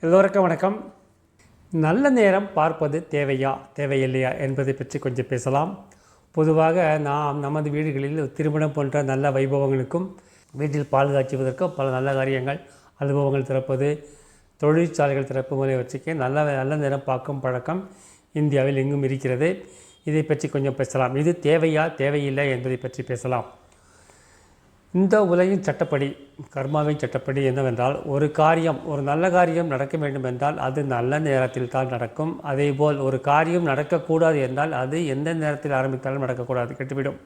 எல்லோருக்கும் வணக்கம். நல்ல நேரம் பார்ப்பது தேவையா தேவையில்லையா என்பதை பற்றி கொஞ்சம் பேசலாம். பொதுவாக நமது வீடுகளில் திருமணம் போன்ற நல்ல வைபவங்களுக்கும் வீட்டில் பால் காய்ச்சுவதற்கும் பல நல்ல காரியங்கள் அனுபவங்கள் திறப்பது, தொழிற்சாலைகள் திறப்பு முறைவற்றுக்கு நல்ல நேரம் பார்க்கும் பழக்கம் இந்தியாவில் எங்கும் இருக்கிறது. இதை பற்றி கொஞ்சம் பேசலாம். இது தேவையா தேவையில்லை என்பதை பற்றி பேசலாம். இந்த உலகின் சட்டப்படி, கர்மாவின் சட்டப்படி என்னவென்றால், ஒரு நல்ல காரியம் நடக்க வேண்டும் என்றால் அது நல்ல நேரத்தில் தான் நடக்கும். அதேபோல் ஒரு காரியம் நடக்கக்கூடாது என்றால் அது எந்த நேரத்தில் ஆரம்பித்தாலும் நடக்கக்கூடாது, கெட்டுவிடும்.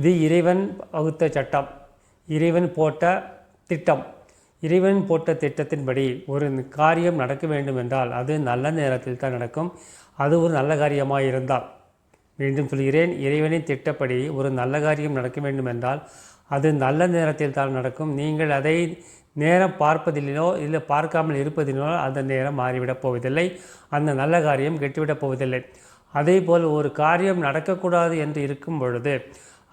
இது இறைவன் வகுத்த சட்டம், இறைவன் போட்ட திட்டம். இறைவன் போட்ட திட்டத்தின்படி ஒரு காரியம் நடக்க வேண்டும் என்றால் அது நல்ல நேரத்தில் தான் நடக்கும். அது ஒரு நல்ல காரியமாக இருந்தால், மீண்டும் சொல்கிறேன், இறைவனின் திட்டப்படி ஒரு நல்ல காரியம் நடக்க வேண்டும் என்றால் அது நல்ல நேரத்தில் தான் நடக்கும். நீங்கள் அதை நேரம் பார்ப்பதிலோ இல்லை பார்க்காமல் இருப்பதிலோ அந்த நேரம் மாறிவிடப் போவதில்லை, அந்த நல்ல காரியம் கெட்டுவிடப் போவதில்லை. அதே போல் ஒரு காரியம் நடக்கக்கூடாது என்று இருக்கும் பொழுது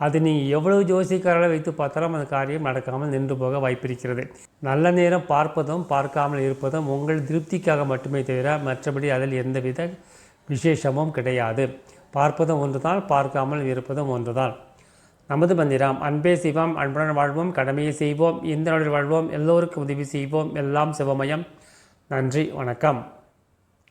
அது நீங்கள் எவ்வளவு ஜோசிக்காரர்களை வைத்து பார்த்தாலும் அந்த காரியம் நடக்காமல் நின்று போக வாய்ப்பிருக்கிறது. நல்ல நேரம் பார்ப்பதும் பார்க்காமல் இருப்பதும் உங்கள் திருப்திக்காக மட்டுமே தவிர மற்றபடி அதில் எந்தவித விசேஷமும் கிடையாது. பார்ப்பதும் ஒன்றுதான், பார்க்காமல் இருப்பதும் ஒன்றுதான். நமது மந்திரம் அன்பே சிவம், அன்புடன் வாழ்வோம், கடமையை செய்வோம், இந்த நாளில் வாழ்வோம், எல்லோருக்கும் உதவி செய்வோம், எல்லாம் சிவமயம். நன்றி, வணக்கம்.